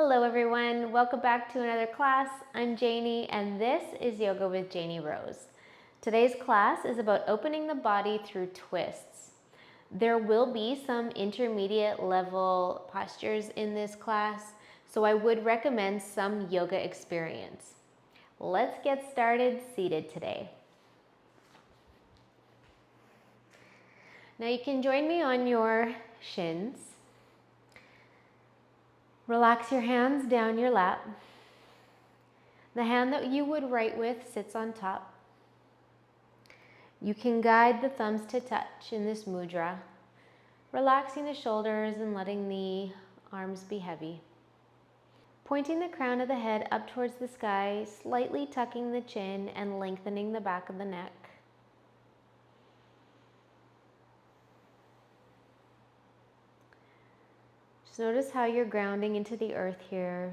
Hello everyone, welcome back to another class. I'm Janie and this is Yoga with Janie Rose. Today's class is about opening the body through twists. There will be some intermediate level postures in this class, so I would recommend some yoga experience. Let's get started seated today. Now you can join me on your shins. Relax your hands down your lap. The hand that you would write with sits on top. You can guide the thumbs to touch in this mudra, relaxing the shoulders and letting the arms be heavy. Pointing the crown of the head up towards the sky, slightly tucking the chin and lengthening the back of the neck. Just notice how you're grounding into the earth here.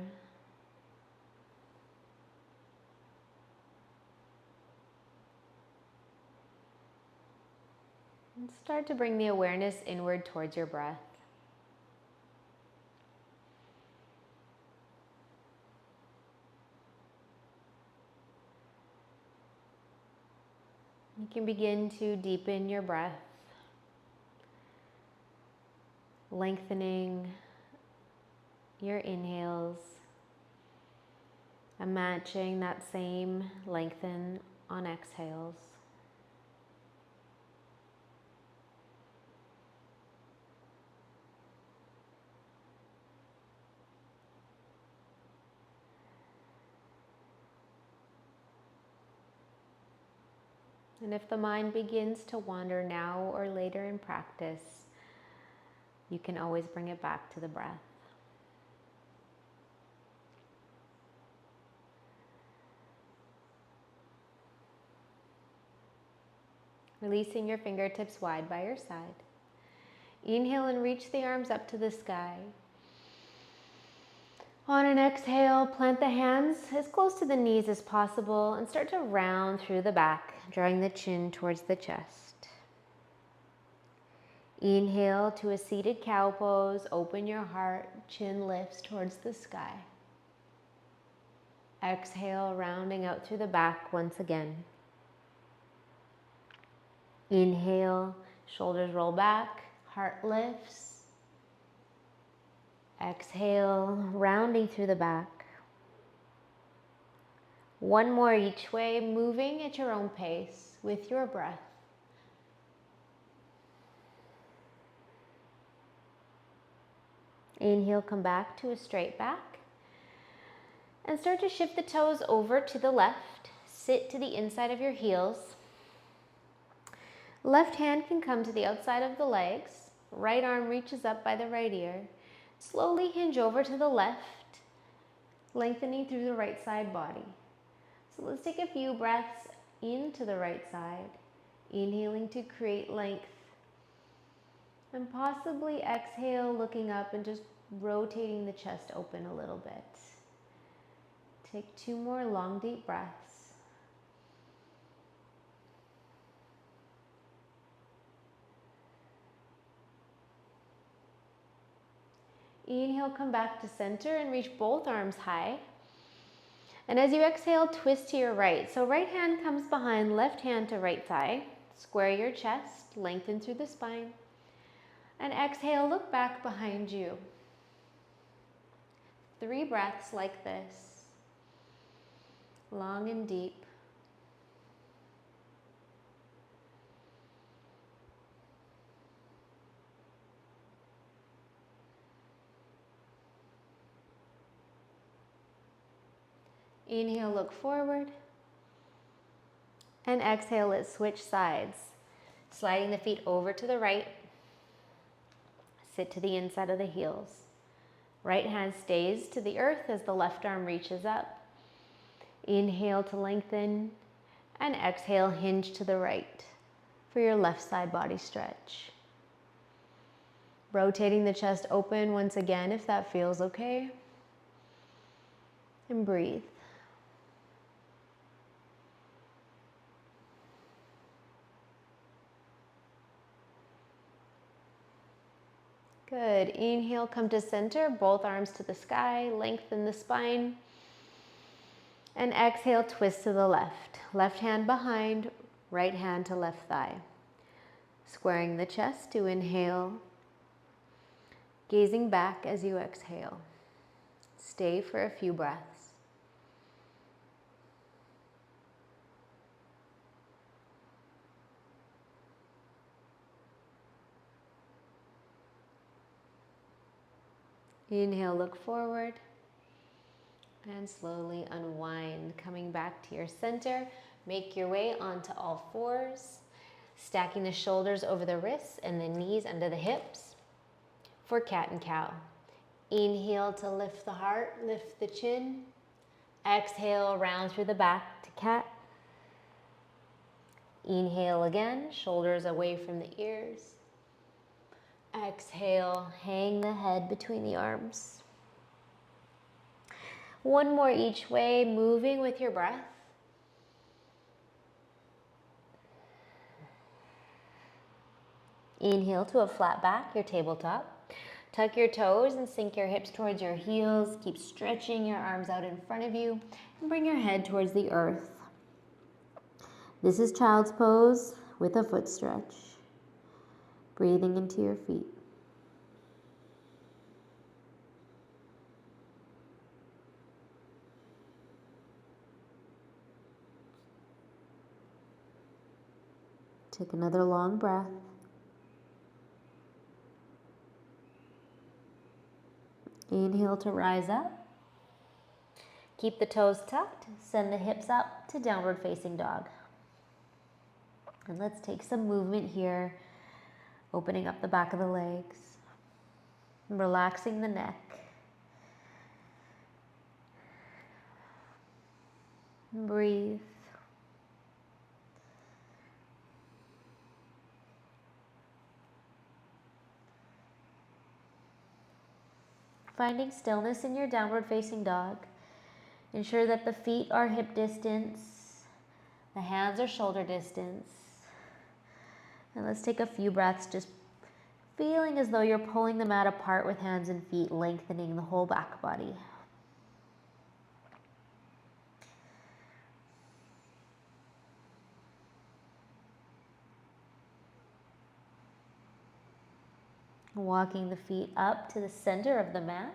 And start to bring the awareness inward towards your breath. You can begin to deepen your breath, lengthening your inhales and matching that same lengthen on exhales. And if the mind begins to wander now or later in practice, you can always bring it back to the breath. Releasing your fingertips wide by your side. Inhale and reach the arms up to the sky. On an exhale, plant the hands as close to the knees as possible and start to round through the back, drawing the chin towards the chest. Inhale to a seated cow pose, open your heart, chin lifts towards the sky. Exhale, rounding out through the back once again. Inhale, shoulders roll back, heart lifts. Exhale, rounding through the back. One more each way, moving at your own pace with your breath. Inhale, come back to a straight back. And start to shift the toes over to the left. Sit to the inside of your heels. Left hand can come to the outside of the legs. Right arm reaches up by the right ear. Slowly hinge over to the left, lengthening through the right side body. So let's take a few breaths into the right side, inhaling to create length. And possibly exhale, looking up and just rotating the chest open a little bit. Take 2 more long, deep breaths. Inhale, come back to center and reach both arms high. And as you exhale, twist to your right. So right hand comes behind, left hand to right thigh. Square your chest, lengthen through the spine. And exhale, look back behind you. 3 breaths like this, long and deep. Inhale, look forward. And exhale, let's switch sides. Sliding the feet over to the right. Sit to the inside of the heels. Right hand stays to the earth as the left arm reaches up. Inhale to lengthen. And exhale, hinge to the right for your left side body stretch. Rotating the chest open once again if that feels okay. And breathe. Good. Inhale, come to center, both arms to the sky, lengthen the spine. And exhale, twist to the left. Left hand behind, right hand to left thigh. Squaring the chest to inhale, gazing back as you exhale. Stay for a few breaths. Inhale, look forward. And slowly unwind, coming back to your center. Make your way onto all fours, stacking the shoulders over the wrists and the knees under the hips for cat and cow. Inhale to lift the heart, lift the chin. Exhale, round through the back to cat. Inhale again, shoulders away from the ears. Exhale, hang the head between the arms. One more each way, moving with your breath. Inhale to a flat back, your tabletop. Tuck your toes and sink your hips towards your heels. Keep stretching your arms out in front of you and bring your head towards the earth. This is child's pose with a foot stretch. Breathing into your feet. Take another long breath. Inhale to rise up. Keep the toes tucked. Send the hips up to downward facing dog. And let's take some movement here. Opening up the back of the legs. Relaxing the neck. Breathe. Finding stillness in your downward facing dog. Ensure that the feet are hip distance, the hands are shoulder distance. And let's take a few breaths, just feeling as though you're pulling the mat apart with hands and feet, lengthening the whole back body. Walking the feet up to the center of the mat.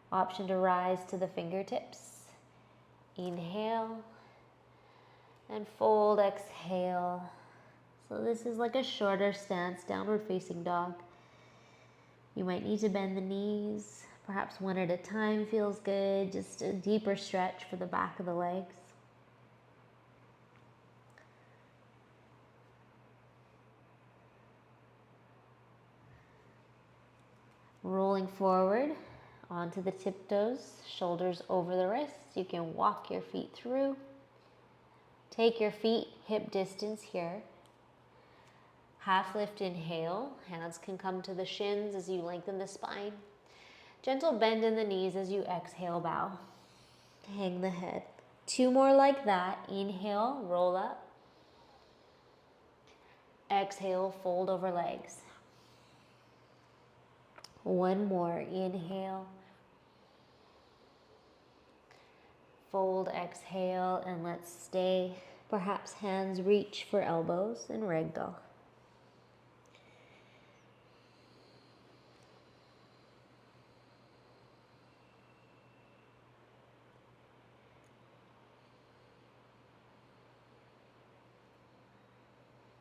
Option to rise to the fingertips. Inhale and fold, exhale. So this is like a shorter stance, downward facing dog. You might need to bend the knees, perhaps one at a time feels good, just a deeper stretch for the back of the legs. Rolling forward onto the tiptoes, shoulders over the wrists. You can walk your feet through. Take your feet hip distance here. Half lift, inhale. Hands can come to the shins as you lengthen the spine. Gentle bend in the knees as you exhale, bow. Hang the head. Two more like that. Inhale, roll up. Exhale, fold over legs. One more, inhale. Fold, exhale, and let's stay. Perhaps hands reach for elbows and ragdoll.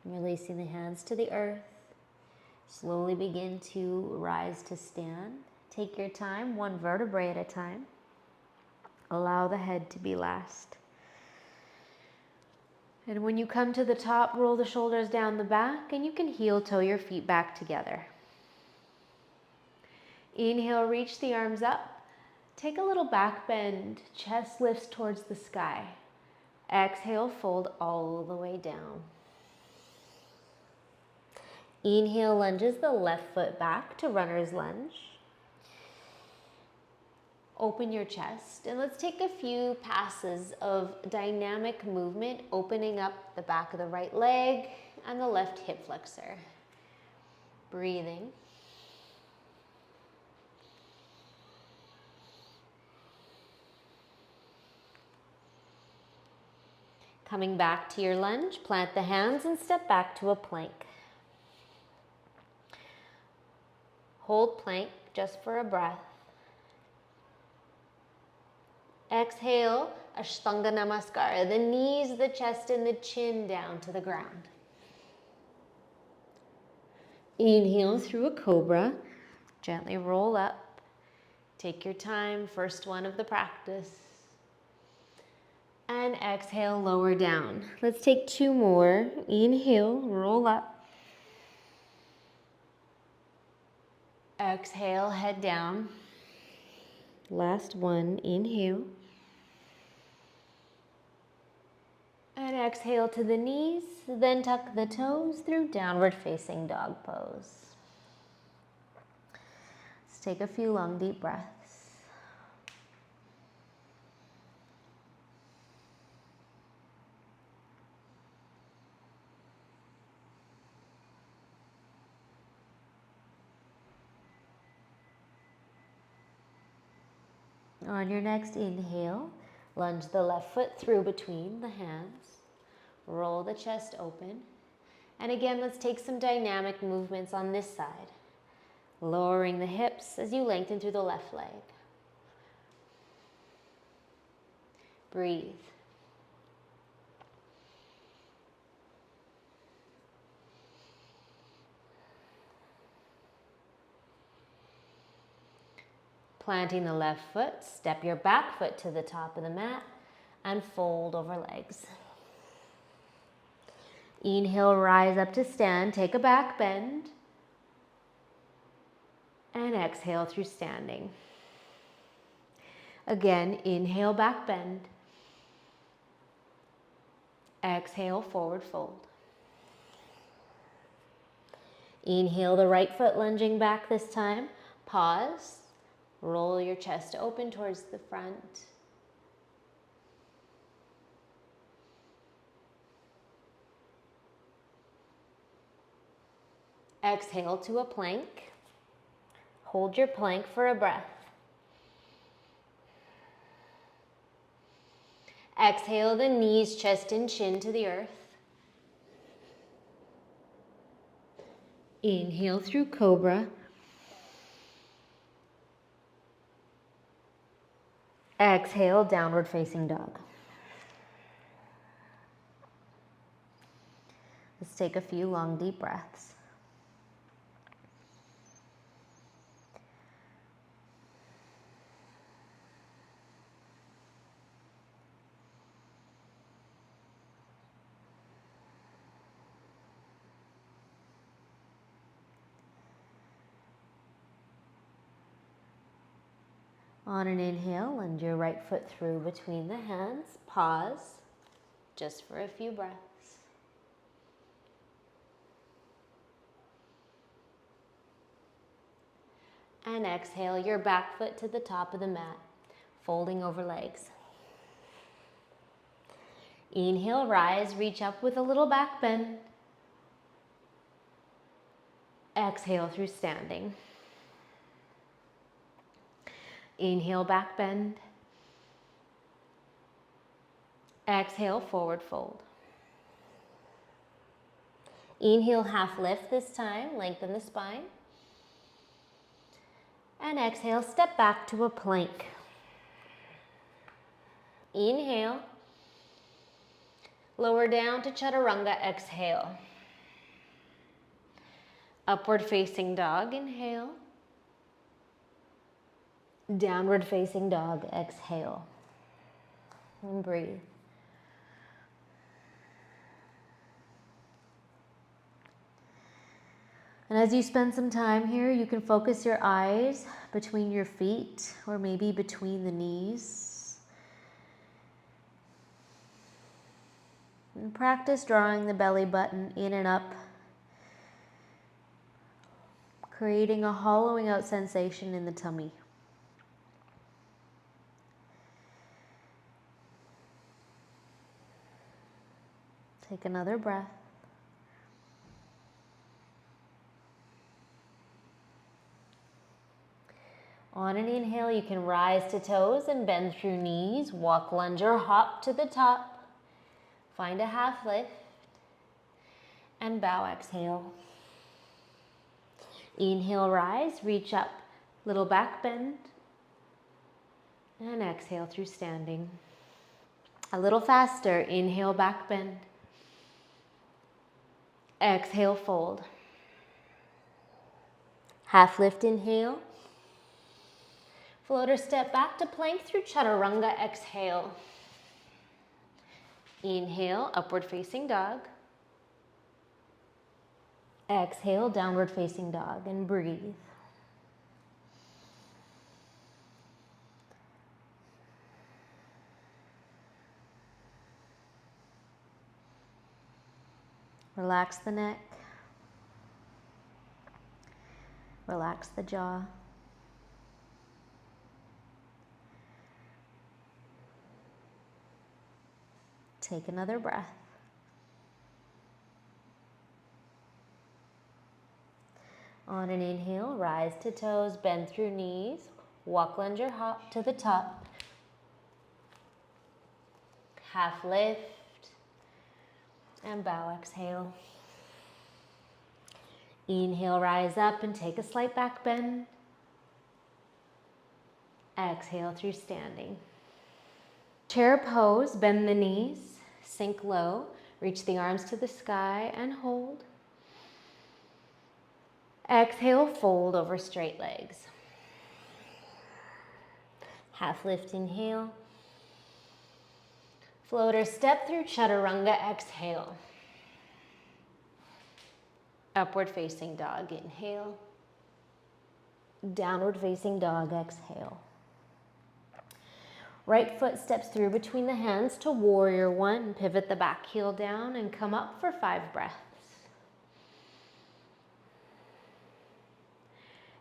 Releasing the hands to the earth. Slowly begin to rise to stand. Take your time, one vertebrae at a time. Allow the head to be last. And when you come to the top, roll the shoulders down the back and you can heel toe your feet back together. Inhale, reach the arms up. Take a little back bend, chest lifts towards the sky. Exhale, fold all the way down. Inhale, lunges the left foot back to runner's lunge. Open your chest and let's take a few passes of dynamic movement, opening up the back of the right leg and the left hip flexor. Breathing. Coming back to your lunge, plant the hands and step back to a plank. Hold plank just for a breath. Exhale, Ashtanga Namaskara, the knees, the chest, and the chin down to the ground. Inhale through a cobra, gently roll up. Take your time, first one of the practice. And exhale, lower down. Let's take 2 more. Inhale, roll up. Exhale, head down. Last one, inhale. And exhale to the knees, then tuck the toes through downward facing dog pose. Let's take a few long, deep breaths. On your next inhale, lunge the left foot through between the hands. Roll the chest open. And again, let's take some dynamic movements on this side. Lowering the hips as you lengthen through the left leg. Breathe. Planting the left foot, step your back foot to the top of the mat and fold over legs. Inhale, rise up to stand, take a back bend. And exhale through standing. Again, inhale, back bend. Exhale, forward fold. Inhale, the right foot lunging back this time. Pause. Roll your chest open towards the front. Exhale to a plank. Hold your plank for a breath. Exhale the knees, chest, and chin to the earth. Inhale through cobra. Exhale, downward facing dog. Let's take a few long, deep breaths. On an inhale, lunge your right foot through between the hands. Pause, just for a few breaths. And exhale your back foot to the top of the mat, folding over legs. Inhale, rise, reach up with a little back bend. Exhale through standing. Inhale, back bend. Exhale, forward fold. Inhale, half lift this time, lengthen the spine. And exhale, step back to a plank. Inhale. Lower down to chaturanga, exhale. Upward facing dog, inhale. Downward facing dog, exhale. And breathe. And as you spend some time here, you can focus your eyes between your feet or maybe between the knees. And practice drawing the belly button in and up, creating a hollowing out sensation in the tummy. Take another breath. On an inhale, you can rise to toes and bend through knees. Walk, lunge, or hop to the top. Find a half lift and bow, exhale. Inhale, rise, reach up, little back bend, and exhale through standing. A little faster, inhale, back bend. Exhale, fold. Half lift, inhale. Floater step back to plank through chaturanga, exhale. Inhale, upward facing dog. Exhale, downward facing dog, and breathe. Relax the neck. Relax the jaw. Take another breath. On an inhale, rise to toes, bend through knees, walk, lunge, or hop to the top. Half lift and bow, exhale. Inhale, rise up and take a slight back bend. Exhale through standing. Chair pose, bend the knees, sink low, reach the arms to the sky and hold. Exhale, fold over straight legs. Half lift, inhale. Floater step through chaturanga, exhale. Upward facing dog, inhale. Downward facing dog, exhale. Right foot steps through between the hands to warrior one. Pivot the back heel down and come up for 5 breaths.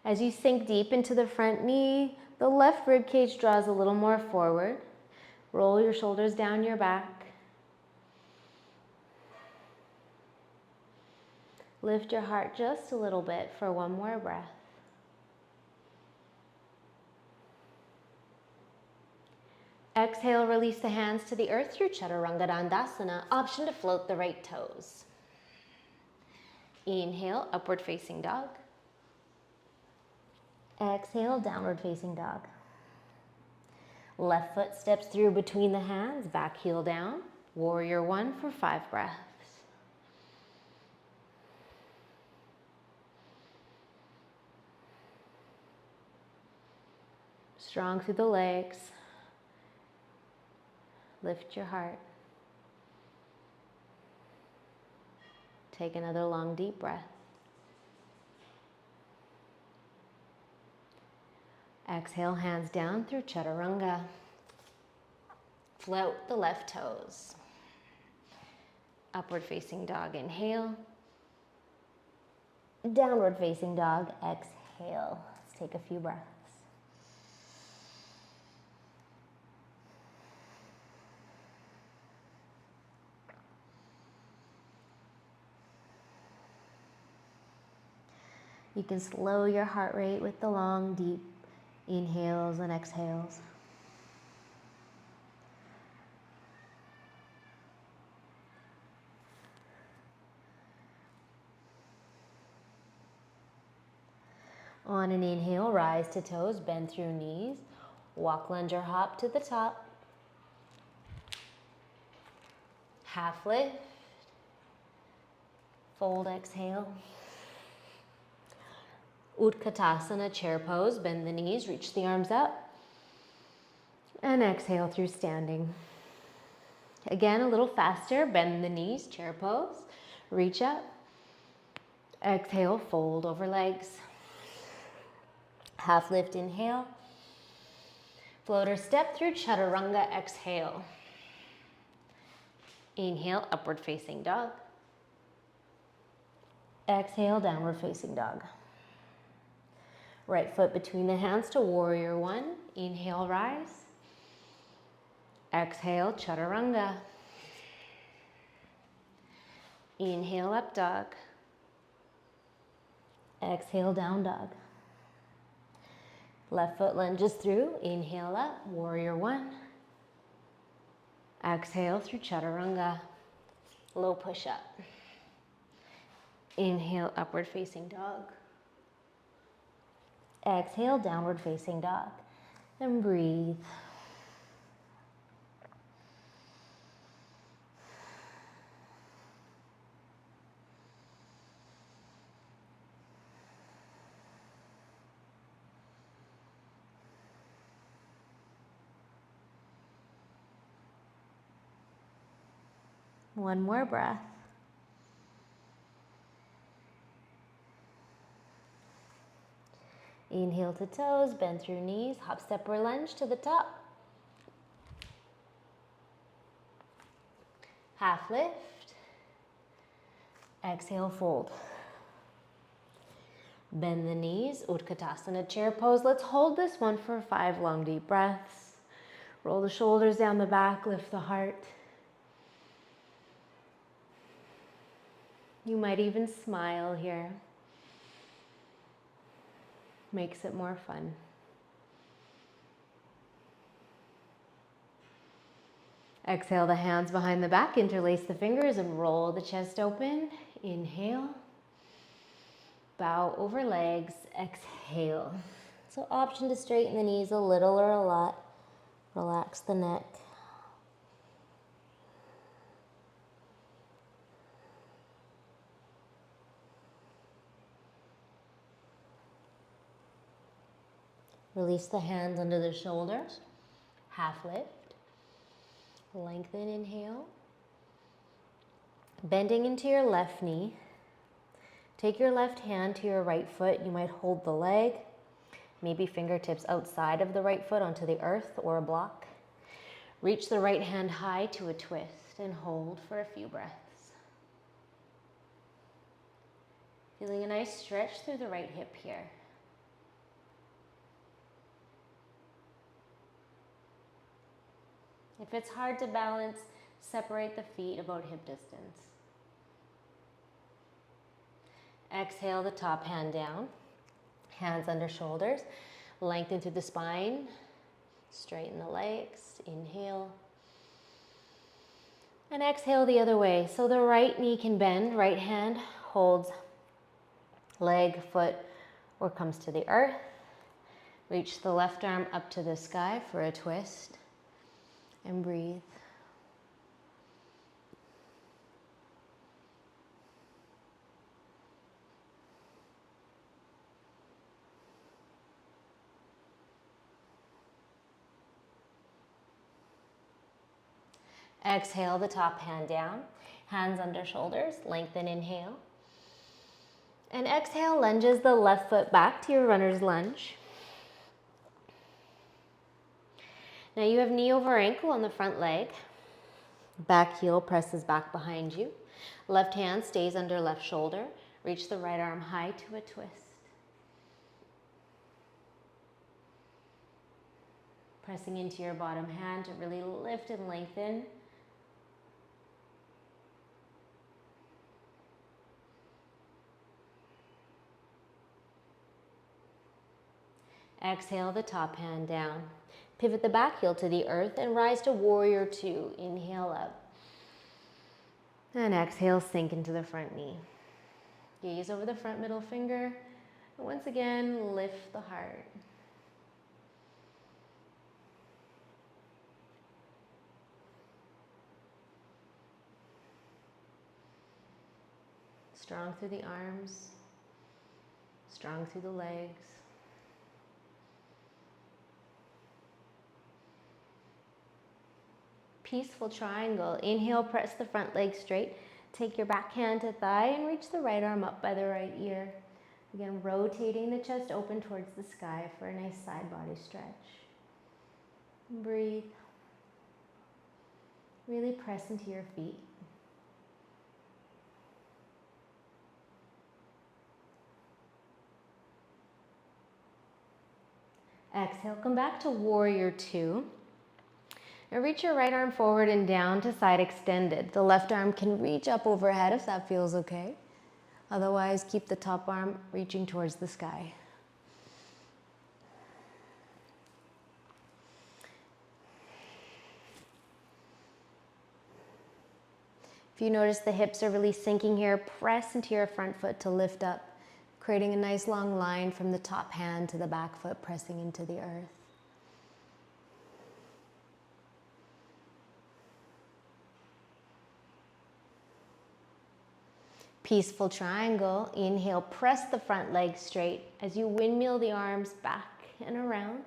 As you sink deep into the front knee, the left rib cage draws a little more forward. Roll your shoulders down your back. Lift your heart just a little bit for one more breath. Exhale, release the hands to the earth through Chaturanga Dandasana. Option to float the right toes. Inhale, upward facing dog. Exhale, downward facing dog. Left foot steps through between the hands, back heel down. Warrior one for 5 breaths. Strong through the legs. Lift your heart. Take another long, deep breath. Exhale, hands down through Chaturanga. Float the left toes. Upward facing dog, inhale. Downward facing dog, exhale. Let's take a few breaths. You can slow your heart rate with the long, deep inhales and exhales. On an inhale, rise to toes, bend through knees. Walk, lunge, or hop to the top. Half lift. Fold, exhale. Utkatasana, chair pose, bend the knees, reach the arms up, and exhale through standing. Again, a little faster, bend the knees, chair pose, reach up, exhale, fold over legs. Half lift, inhale. Floater step through Chaturanga, exhale. Inhale, upward facing dog. Exhale, downward facing dog. Right foot between the hands to warrior one. Inhale, rise. Exhale, Chaturanga. Inhale, up dog. Exhale, down dog. Left foot lunges through. Inhale up, warrior one. Exhale through Chaturanga. low push-up. Inhale, upward facing dog. Exhale, downward facing dog. And breathe. One more breath. Inhale to toes, bend through knees, hop, step, or lunge to the top. Half lift. Exhale, fold. Bend the knees, Utkatasana chair pose. Let's hold this one for 5 long, deep breaths. Roll the shoulders down the back, lift the heart. You might even smile here. Makes it more fun. Exhale the hands behind the back, interlace the fingers and roll the chest open. Inhale. Bow over legs, exhale. So option to straighten the knees a little or a lot. Relax the neck. Release the hands under the shoulders. Half lift. Lengthen, inhale. Bending into your left knee. Take your left hand to your right foot. You might hold the leg. Maybe fingertips outside of the right foot onto the earth or a block. Reach the right hand high to a twist and hold for a few breaths. Feeling a nice stretch through the right hip here. If it's hard to balance, separate the feet about hip distance. Exhale the top hand down, hands under shoulders, lengthen through the spine, straighten the legs, inhale. And exhale the other way. So the right knee can bend, right hand holds leg, foot, or comes to the earth. Reach the left arm up to the sky for a twist. And breathe. Exhale the top hand down, hands under shoulders, lengthen, inhale. And exhale, lunges the left foot back to your runner's lunge. Now you have knee over ankle on the front leg. Back heel presses back behind you. Left hand stays under left shoulder. Reach the right arm high to a twist. Pressing into your bottom hand to really lift and lengthen. Exhale the top hand down. Pivot the back heel to the earth and rise to warrior 2. Inhale up. And exhale, sink into the front knee. Gaze over the front middle finger. And once again, lift the heart. Strong through the arms. Strong through the legs. Peaceful triangle. Inhale, press the front leg straight. Take your back hand to thigh and reach the right arm up by the right ear. Again, rotating the chest open towards the sky for a nice side body stretch. Breathe. Really press into your feet. Exhale, come back to warrior 2. Now reach your right arm forward and down to side extended. The left arm can reach up overhead if that feels okay. Otherwise, keep the top arm reaching towards the sky. If you notice the hips are really sinking here, press into your front foot to lift up, creating a nice long line from the top hand to the back foot, pressing into the earth. Peaceful triangle. Inhale, press the front leg straight as you windmill the arms back and around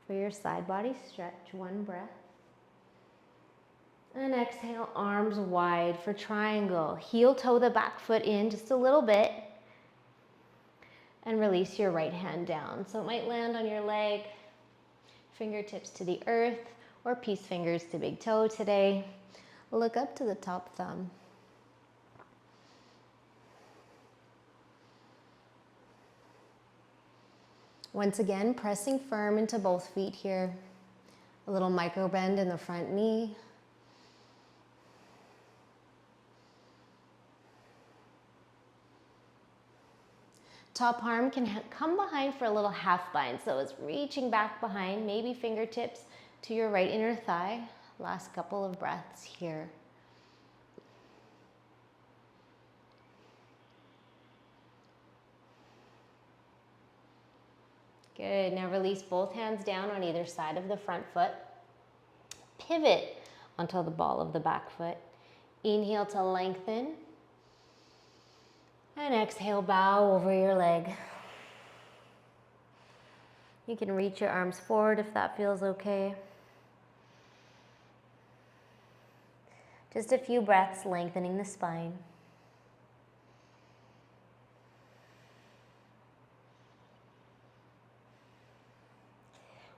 for your side body stretch. One breath. And exhale, arms wide for triangle. Heel toe the back foot in just a little bit. And release your right hand down. So it might land on your leg, fingertips to the earth, or peace fingers to big toe today. Look up to the top thumb. Once again, pressing firm into both feet here. A little micro bend in the front knee. Top arm can come behind for a little half bind. So it's reaching back behind, maybe fingertips to your right inner thigh. Last couple of breaths here. Good, now release both hands down on either side of the front foot. Pivot onto the ball of the back foot. Inhale to lengthen. And exhale, bow over your leg. You can reach your arms forward if that feels okay. Just a few breaths, lengthening the spine.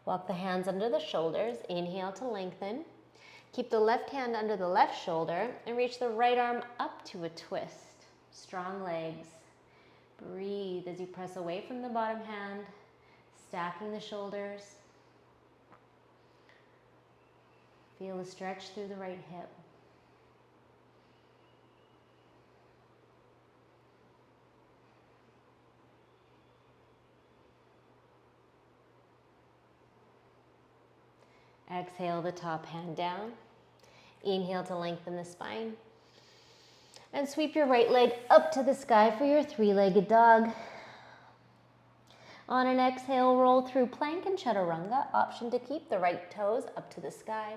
Walk the hands under the shoulders. Inhale to lengthen. Keep the left hand under the left shoulder and reach the right arm up to a twist. Strong legs. Breathe as you press away from the bottom hand, stacking the shoulders. Feel a stretch through the right hip. Exhale the top hand down. Inhale to lengthen the spine. And sweep your right leg up to the sky for your three-legged dog. On an exhale, roll through plank and chaturanga. Option to keep the right toes up to the sky.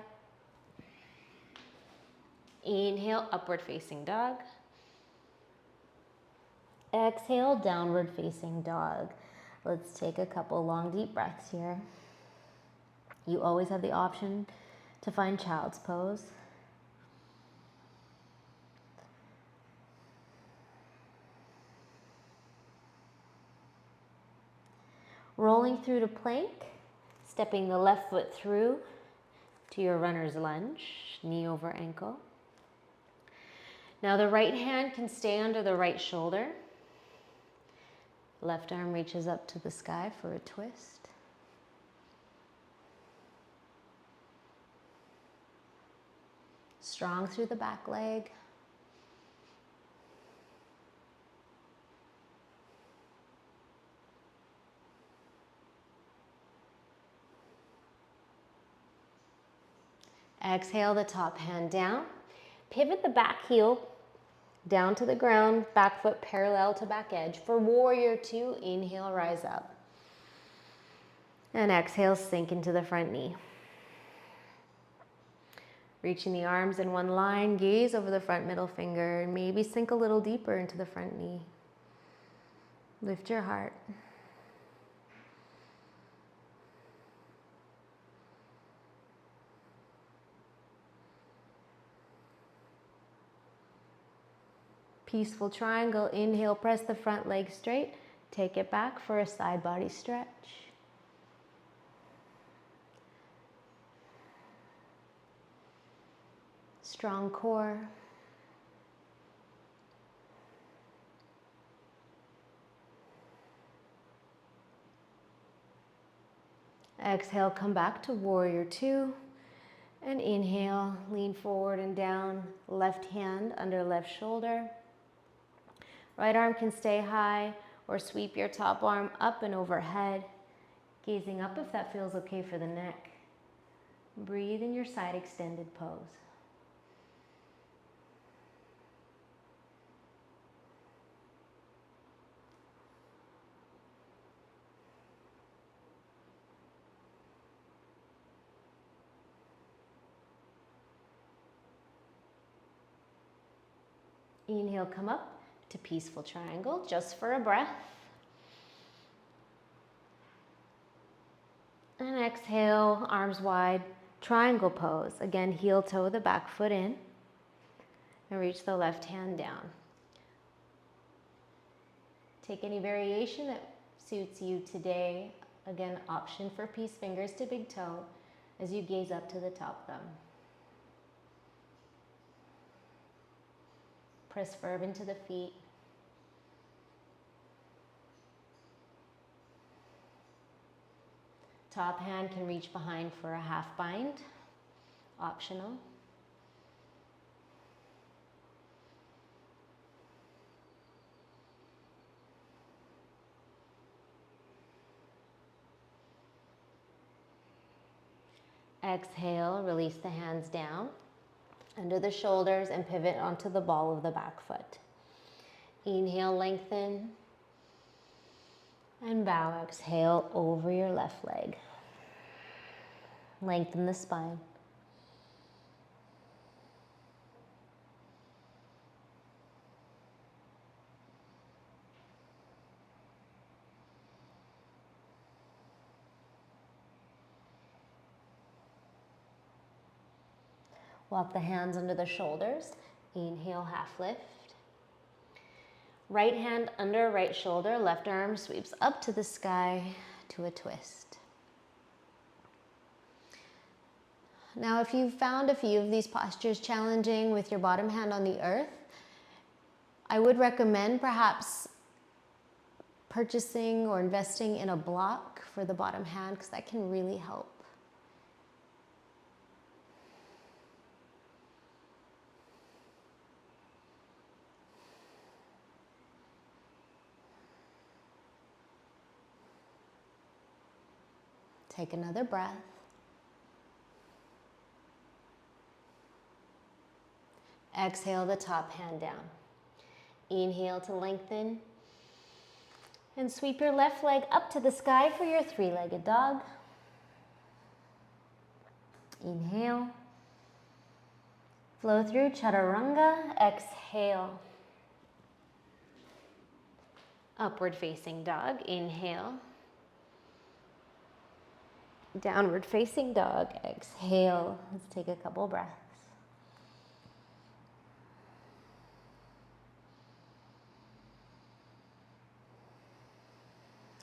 Inhale, upward facing dog. Exhale, downward facing dog. Let's take a couple long deep breaths here. You always have the option to find child's pose. Rolling through to plank, stepping the left foot through to your runner's lunge, knee over ankle. Now the right hand can stay under the right shoulder. Left arm reaches up to the sky for a twist. Strong through the back leg. Exhale the top hand down. Pivot the back heel down to the ground, back foot parallel to back edge. For warrior two, inhale, rise up. And exhale, sink into the front knee. Reaching the arms in one line, gaze over the front middle finger, and maybe sink a little deeper into the front knee. Lift your heart. Peaceful triangle. Inhale, press the front leg straight. Take it back for a side body stretch. Strong core. Exhale, come back to warrior two. And inhale, lean forward and down. Left hand under left shoulder. Right arm can stay high or sweep your top arm up and overhead, gazing up if that feels okay for the neck. Breathe in your side extended pose. Inhale, come up to peaceful triangle, just for a breath. And exhale, arms wide, triangle pose. Again, heel toe the back foot in and reach the left hand down. Take any variation that suits you today. Again, option for peace fingers to big toe as you gaze up to the top thumb. Press firm into the feet. Top hand can reach behind for a half bind, optional. Exhale, release the hands down under the shoulders and pivot onto the ball of the back foot. Inhale, lengthen, and bow. Exhale over your left leg. Lengthen the spine. Walk the hands under the shoulders. Inhale, half lift. Right hand under right shoulder, left arm sweeps up to the sky to a twist. Now, if you've found a few of these postures challenging with your bottom hand on the earth, I would recommend perhaps purchasing or investing in a block for the bottom hand because that can really help. Take another breath. Exhale the top hand down. Inhale to lengthen. And sweep your left leg up to the sky for your three-legged dog. Inhale. Flow through chaturanga. Exhale. Upward facing dog. Inhale. Downward facing dog. Exhale. Let's take a couple breaths.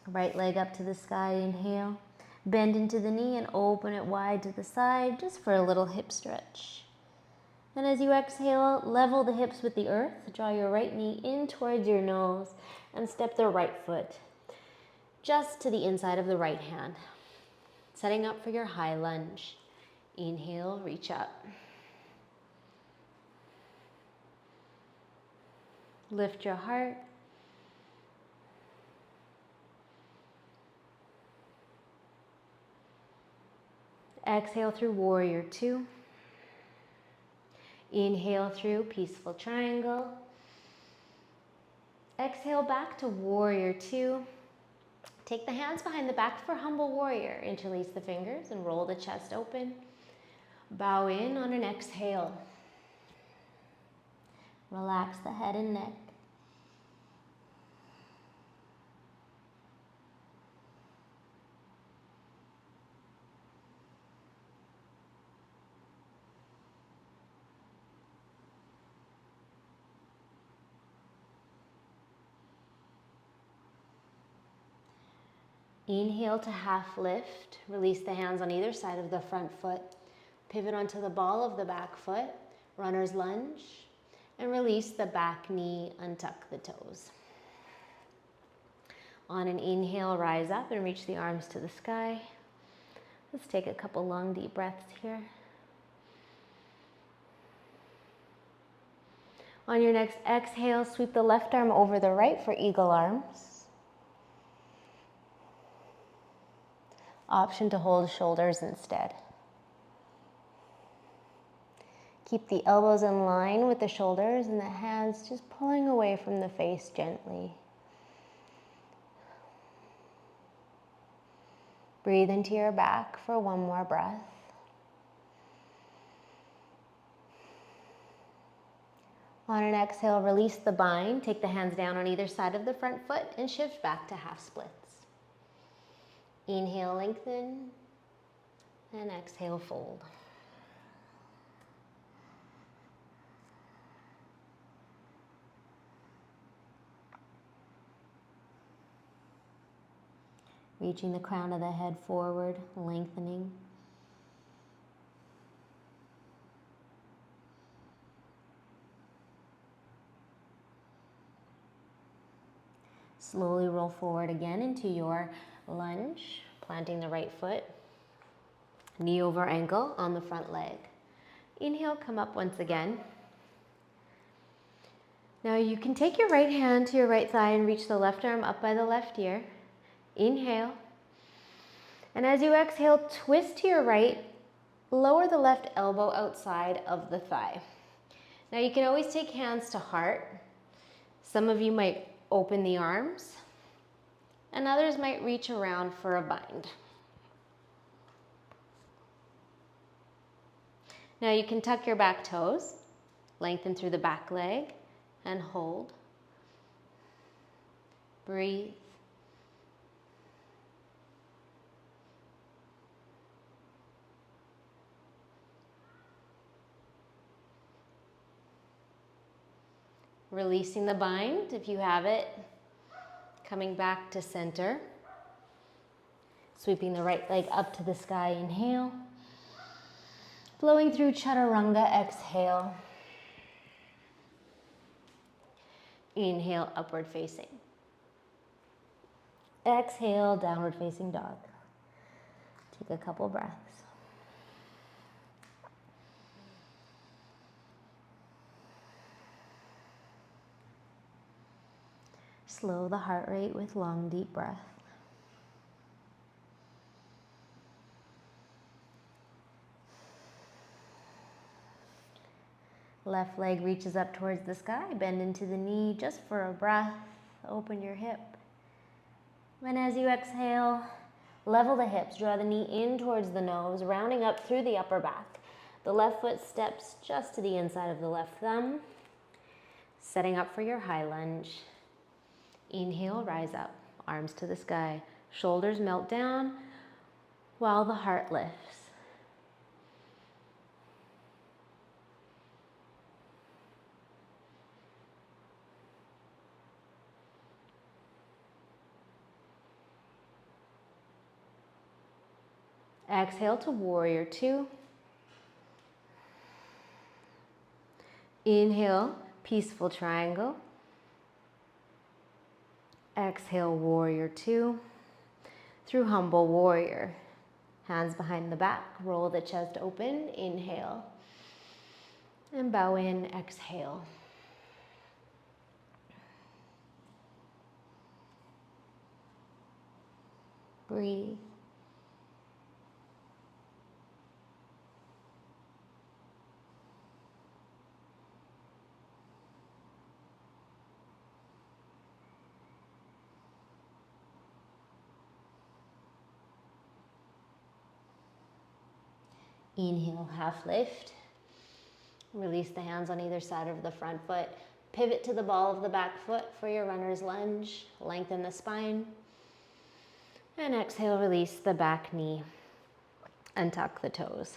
Right leg up to the sky. Inhale. Bend into the knee and open it wide to the side just for a little hip stretch. And as you exhale, level the hips with the earth. Draw your right knee in towards your nose and step the right foot just to the inside of the right hand. Setting up for your high lunge. Inhale, reach up. Lift your heart. Exhale through warrior two. Inhale through peaceful triangle. Exhale back to warrior two. Take the hands behind the back for humble warrior. Interlace the fingers and roll the chest open. Bow in on an exhale. Relax the head and neck. Inhale to half lift. Release the hands on either side of the front foot. Pivot onto the ball of the back foot. Runner's lunge. And release the back knee. Untuck the toes. On an inhale, rise up and reach the arms to the sky. Let's take a couple long, deep breaths here. On your next exhale, sweep the left arm over the right for eagle arms. Option to hold shoulders instead. Keep the elbows in line with the shoulders and the hands just pulling away from the face gently. Breathe into your back for one more breath. On an exhale, release the bind. Take the hands down on either side of the front foot and shift back to half splits. Inhale, lengthen, and exhale, fold. Reaching the crown of the head forward, lengthening. Slowly roll forward again into your lunge, planting the right foot, knee over ankle on the front leg. Inhale, come up once again. Now you can take your right hand to your right thigh and reach the left arm up by the left ear. Inhale. And as you exhale, twist to your right, lower the left elbow outside of the thigh. Now you can always take hands to heart. Some of you might open the arms, and others might reach around for a bind. Now you can tuck your back toes, lengthen through the back leg, and hold. Breathe. Releasing the bind if you have it. Coming back to center. Sweeping the right leg up to the sky, inhale. Flowing through chaturanga, exhale. Inhale, upward facing. Exhale, downward facing dog. Take a couple breaths. Slow the heart rate with long, deep breath. Left leg reaches up towards the sky, bend into the knee just for a breath. Open your hip. And as you exhale, level the hips, draw the knee in towards the nose, rounding up through the upper back. The left foot steps just to the inside of the left thumb, setting up for your high lunge. Inhale, rise up, arms to the sky, shoulders melt down while the heart lifts. Exhale to warrior two. Inhale, peaceful triangle. Exhale, warrior two. Through humble warrior. Hands behind the back, roll the chest open, inhale. And bow in, exhale. Breathe. Inhale, half lift. Release the hands on either side of the front foot. Pivot to the ball of the back foot for your runner's lunge. Lengthen the spine. And exhale, release the back knee and tuck the toes.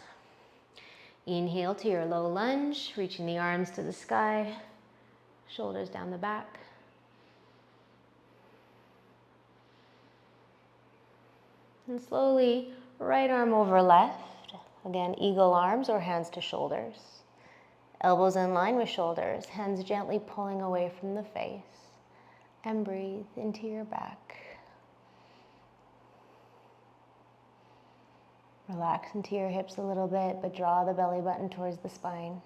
Inhale to your low lunge, reaching the arms to the sky, shoulders down the back. And slowly, right arm over left. Again, eagle arms or hands to shoulders. Elbows in line with shoulders, hands gently pulling away from the face. And breathe into your back. Relax into your hips a little bit, but draw the belly button towards the spine.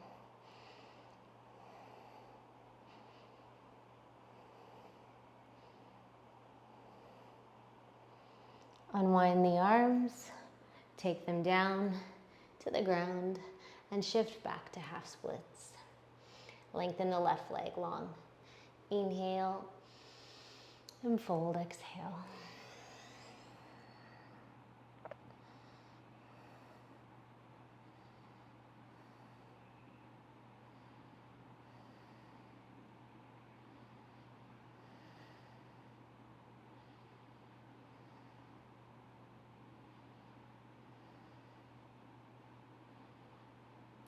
Unwind the arms, take them down to the ground, and shift back to half splits. Lengthen the left leg long. Inhale, and fold, exhale.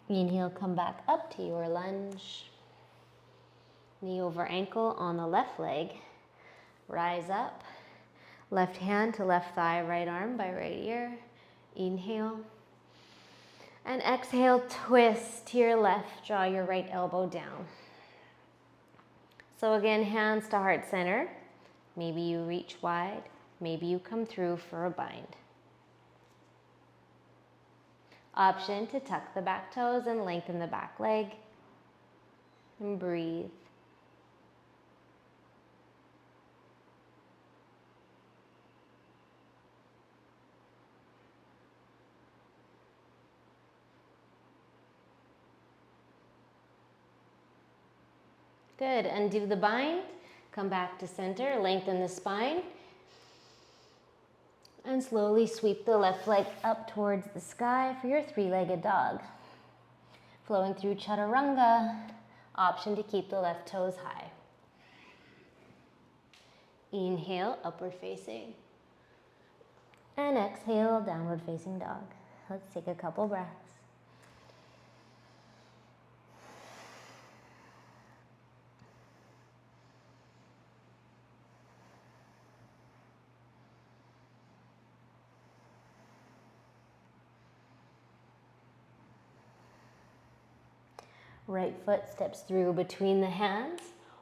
Inhale, come back up to your lunge. Knee over ankle on the left leg. Rise up. Left hand to left thigh, right arm by right ear. Inhale. And exhale, twist to your left. Draw your right elbow down. So again, hands to heart center. Maybe you reach wide. Maybe you come through for a bind. Option to tuck the back toes and lengthen the back leg. And breathe. Good. Undo the bind. Come back to center. Lengthen the spine. And slowly sweep the left leg up towards the sky for your three-legged dog. Flowing through chaturanga. Option to keep the left toes high. Inhale, upward facing. And exhale, downward facing dog. Let's take a couple breaths. Right foot steps through between the hands.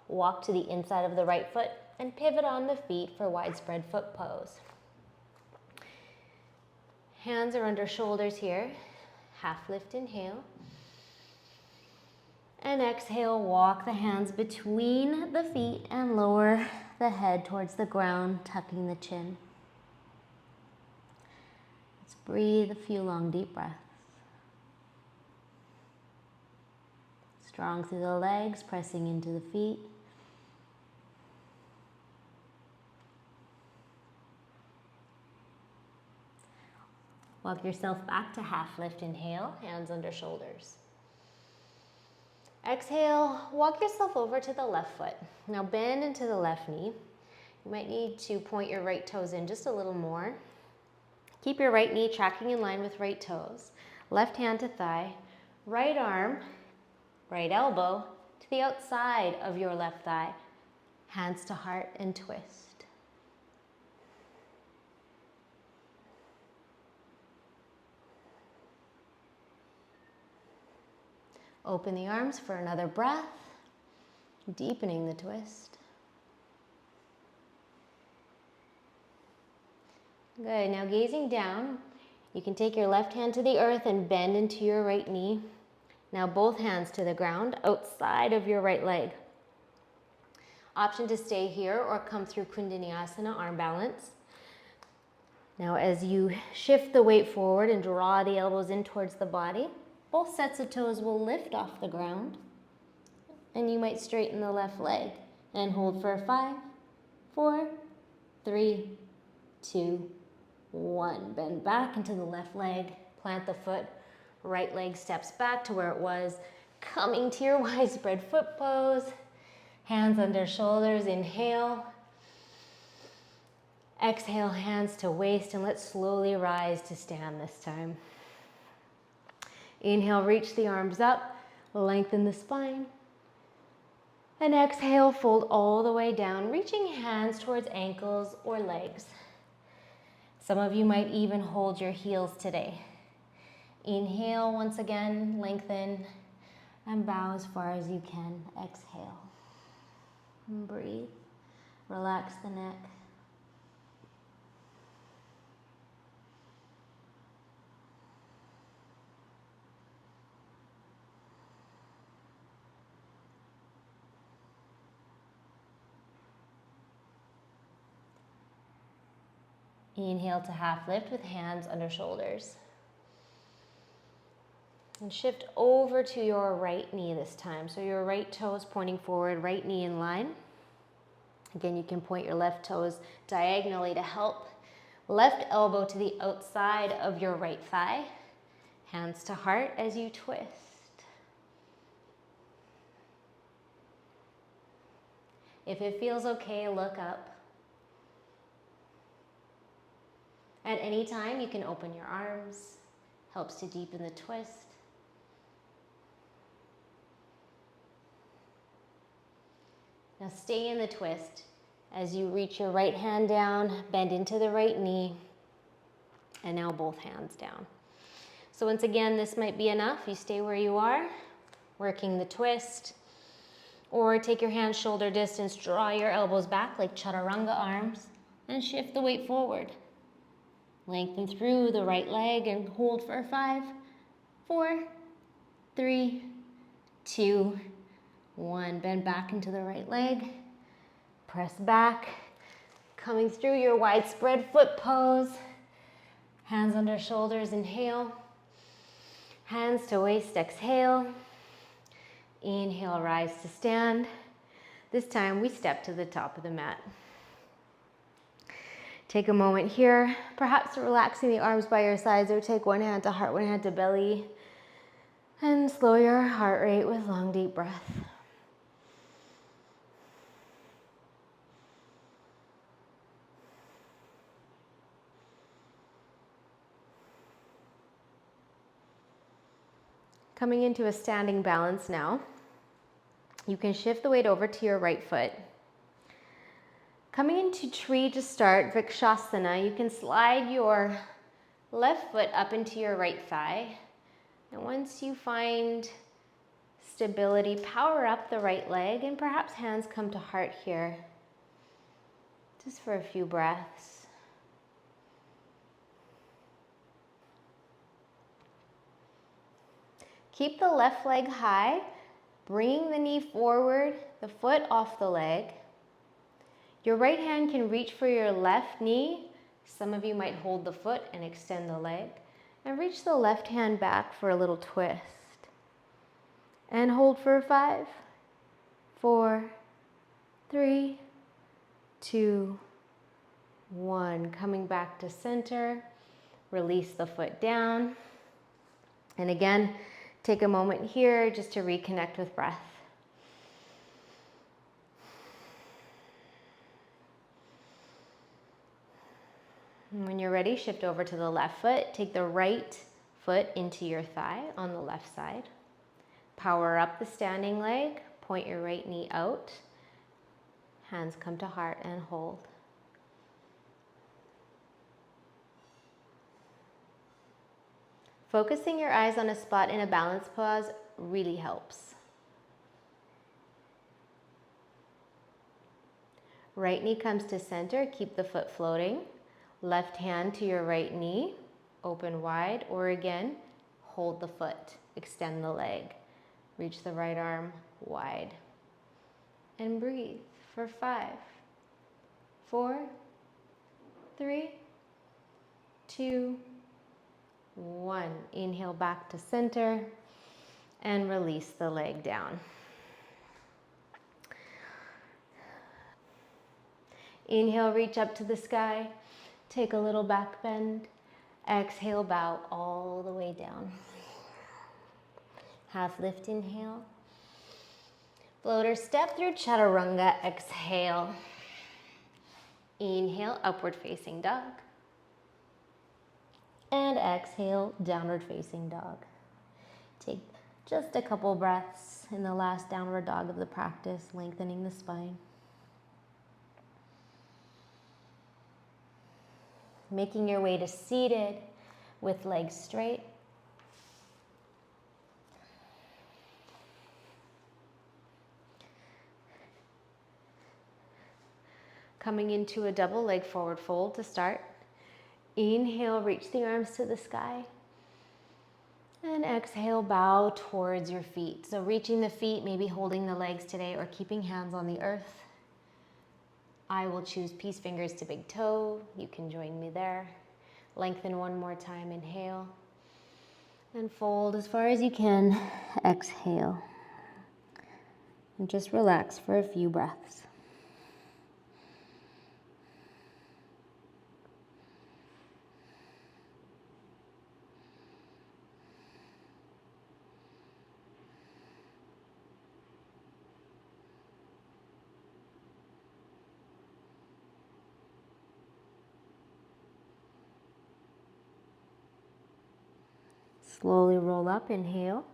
Walk to the inside of the right foot and pivot on the feet for widespread foot pose. Hands are under shoulders here. Half lift, inhale. And exhale, walk the hands between the feet and lower the head towards the ground, tucking the chin. Let's breathe a few long, deep breaths. Strong through the legs, pressing into the feet. Walk yourself back to half lift, inhale, hands under shoulders. Exhale, walk yourself over to the left foot. Now bend into the left knee. You might need to point your right toes in just a little more. Keep your right knee tracking in line with right toes. Left hand to thigh, right arm, right elbow to the outside of your left thigh. Hands to heart and twist. Open the arms for another breath, deepening the twist. Good, now gazing down, you can take your left hand to the earth and bend into your right knee. Now both hands to the ground, outside of your right leg. Option to stay here or come through Koundinyasana, arm balance. Now as you shift the weight forward and draw the elbows in towards the body, both sets of toes will lift off the ground. And you might straighten the left leg and hold for 5, 4, 3, 2, 1. Bend back into the left leg, plant the foot. Right leg steps back to where it was, coming to your widespread foot pose. Hands under shoulders, inhale. Exhale, hands to waist, and let's slowly rise to stand this time. Inhale, reach the arms up, lengthen the spine. And exhale, fold all the way down, reaching hands towards ankles or legs. Some of you might even hold your heels today. Inhale once again, lengthen, and bow as far as you can. Exhale. And breathe. Relax the neck. Inhale to half lift with hands under shoulders. And shift over to your right knee this time. So your right toe is pointing forward, right knee in line. Again, you can point your left toes diagonally to help. Left elbow to the outside of your right thigh. Hands to heart as you twist. If it feels okay, look up. At any time, you can open your arms. Helps to deepen the twist. Now stay in the twist. As you reach your right hand down, bend into the right knee, and now both hands down. So once again, this might be enough. You stay where you are, working the twist, or take your hands shoulder distance, draw your elbows back like chaturanga arms, and shift the weight forward. Lengthen through the right leg and hold for 5, 4, 3, 2, 1. Bend back into the right leg. Press back. Coming through your wide spread foot pose. Hands under shoulders, inhale. Hands to waist, exhale. Inhale, rise to stand. This time we step to the top of the mat. Take a moment here, perhaps relaxing the arms by your sides, or take one hand to heart, one hand to belly, and slow your heart rate with long, deep breath. Coming into a standing balance now, you can shift the weight over to your right foot. Coming into tree to start, Vrikshasana, you can slide your left foot up into your right thigh. And once you find stability, power up the right leg, and perhaps hands come to heart here. Just for a few breaths. Keep the left leg high, bringing the knee forward, the foot off the leg. Your right hand can reach for your left knee. Some of you might hold the foot and extend the leg. And reach the left hand back for a little twist. And hold for 5, 4, 3, 2, 1. Coming back to center. Release the foot down. And again, take a moment here just to reconnect with breath. And when you're ready, shift over to the left foot. Take the right foot into your thigh on the left side. Power up the standing leg. Point your right knee out. Hands come to heart and hold. Focusing your eyes on a spot in a balance pose really helps. Right knee comes to center. Keep the foot floating. Left hand to your right knee, open wide, or again, hold the foot, extend the leg. Reach the right arm wide. And breathe for 5, 4, 3, 2, 1. Inhale back to center and release the leg down. Inhale, reach up to the sky. Take a little back bend. Exhale, bow all the way down. Half lift, inhale. Floater step through chaturanga, exhale. Inhale, upward facing dog. And exhale, downward facing dog. Take just a couple breaths in the last downward dog of the practice, lengthening the spine. Making your way to seated with legs straight. Coming into a double leg forward fold to start. Inhale, reach the arms to the sky. And exhale, bow towards your feet. So reaching the feet, maybe holding the legs today or keeping hands on the earth. I will choose peace fingers to big toe. You can join me there. Lengthen one more time, inhale. And fold as far as you can, exhale. And just relax for a few breaths. Slowly roll up, inhale.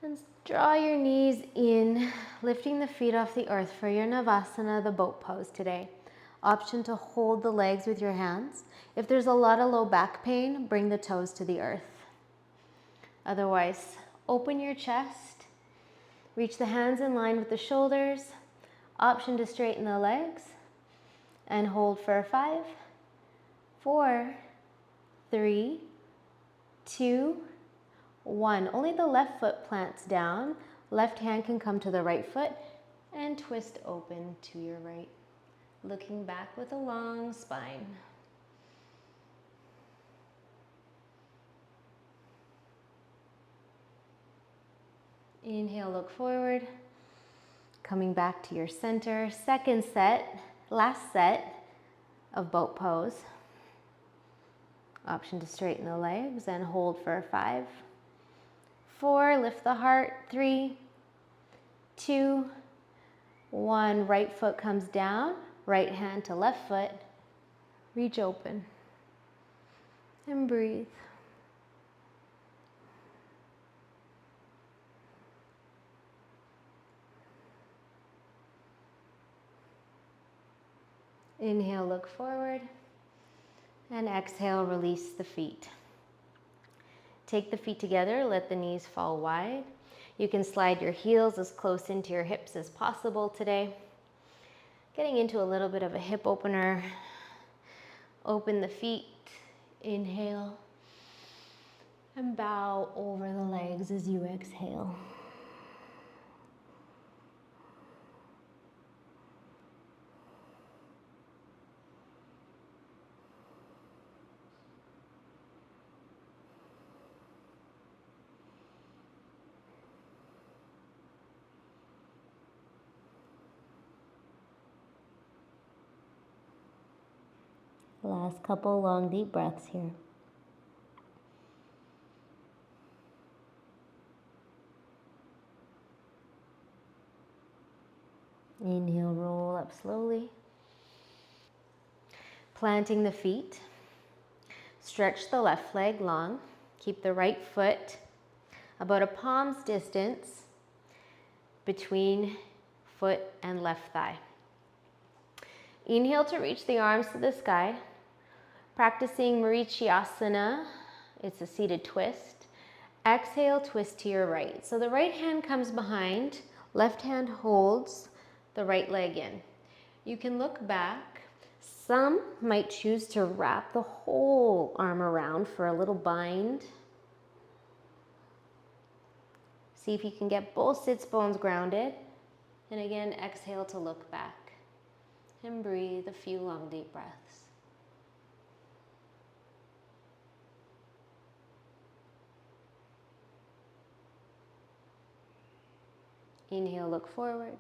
And Draw your knees in, lifting the feet off the earth for your Navasana, the boat pose today. Option to hold the legs with your hands. If there's a lot of low back pain, bring the toes to the earth. Otherwise, open your chest, reach the hands in line with the shoulders. Option to straighten the legs and hold for 5, 4, 3, 2, 1. Only the left foot plants down. Left hand can come to the right foot and twist open to your right. Looking back with a long spine. Inhale, look forward. Coming back to your center. Second set, last set of boat pose. Option to straighten the legs and hold for 5, 4, lift the heart, 3, 2, 1. Right foot comes down, right hand to left foot. Reach open and breathe. Inhale, look forward, and exhale, release the feet. Take the feet together, let the knees fall wide. You can slide your heels as close into your hips as possible today. Getting into a little bit of a hip opener. Open the feet, inhale, and bow over the legs as you exhale. Last couple long deep breaths here. Inhale, roll up slowly. Planting the feet. Stretch the left leg long. Keep the right foot about a palm's distance between foot and left thigh. Inhale to reach the arms to the sky. Practicing Vinyasa, it's a seated twist. Exhale, twist to your right. So the right hand comes behind, left hand holds the right leg in. You can look back. Some might choose to wrap the whole arm around for a little bind. See if you can get both sits bones grounded. And again, exhale to look back. And breathe a few long deep breaths. Inhale, look forward,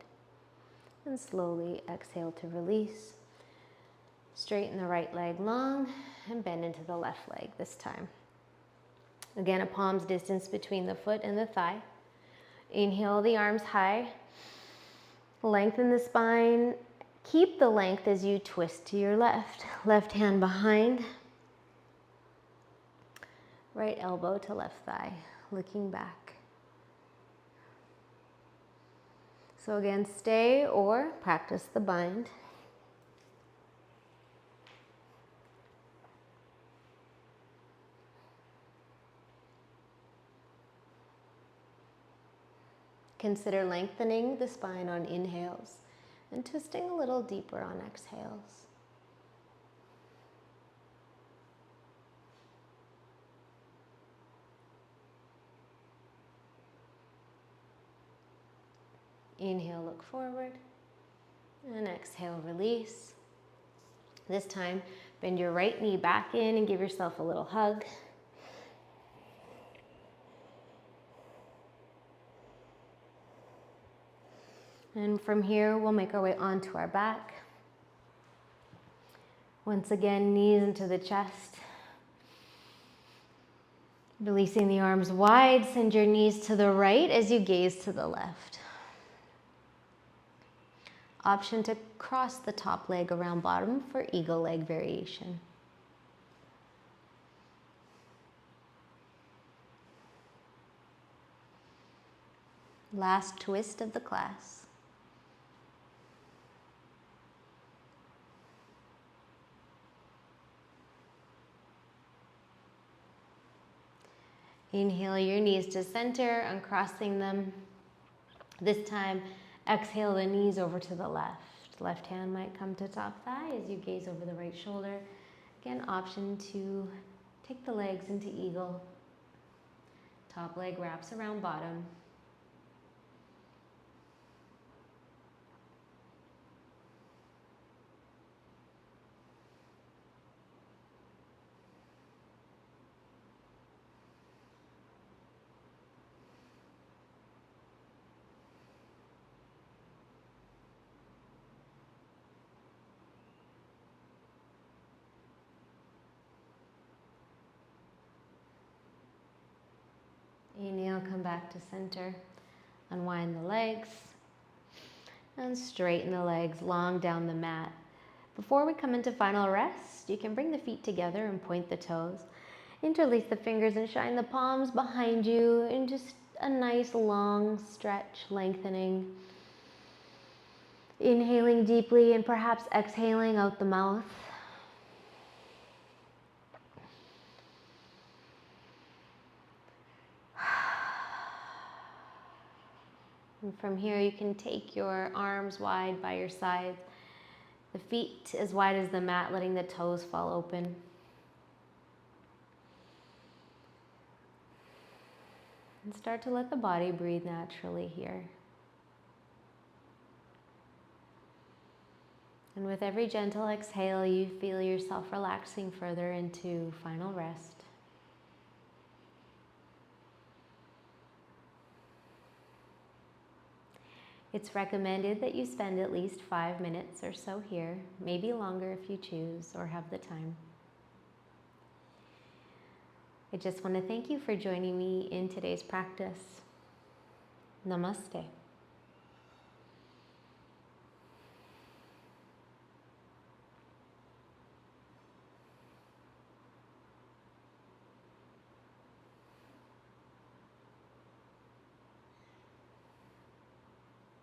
and slowly exhale to release. Straighten the right leg long and bend into the left leg this time. Again, a palm's distance between the foot and the thigh. Inhale the arms high. Lengthen the spine. Keep the length as you twist to your left. Left hand behind. Right elbow to left thigh, looking back. So again, stay or practice the bind. Consider lengthening the spine on inhales and twisting a little deeper on exhales. Inhale, look forward, and exhale, release. This time, bend your right knee back in and give yourself a little hug. And from here, we'll make our way onto our back. Once again, knees into the chest. Releasing the arms wide, send your knees to the right as you gaze to the left. Option to cross the top leg around bottom for eagle leg variation. Last twist of the class. Inhale your knees to center, uncrossing them. This time, exhale the knees over to the left. Left hand might come to top thigh as you gaze over the right shoulder. Again, option to take the legs into eagle. Top leg wraps around bottom. Inhale, come back to center. Unwind the legs and straighten the legs long down the mat. Before we come into final rest, you can bring the feet together and point the toes. Interlace the fingers and shine the palms behind you in just a nice long stretch, lengthening. Inhaling deeply and perhaps exhaling out the mouth. And from here, you can take your arms wide by your sides, the feet as wide as the mat, letting the toes fall open. And start to let the body breathe naturally here. And with every gentle exhale, you feel yourself relaxing further into final rest. It's recommended that you spend at least 5 minutes or so here, maybe longer if you choose or have the time. I just want to thank you for joining me in today's practice. Namaste.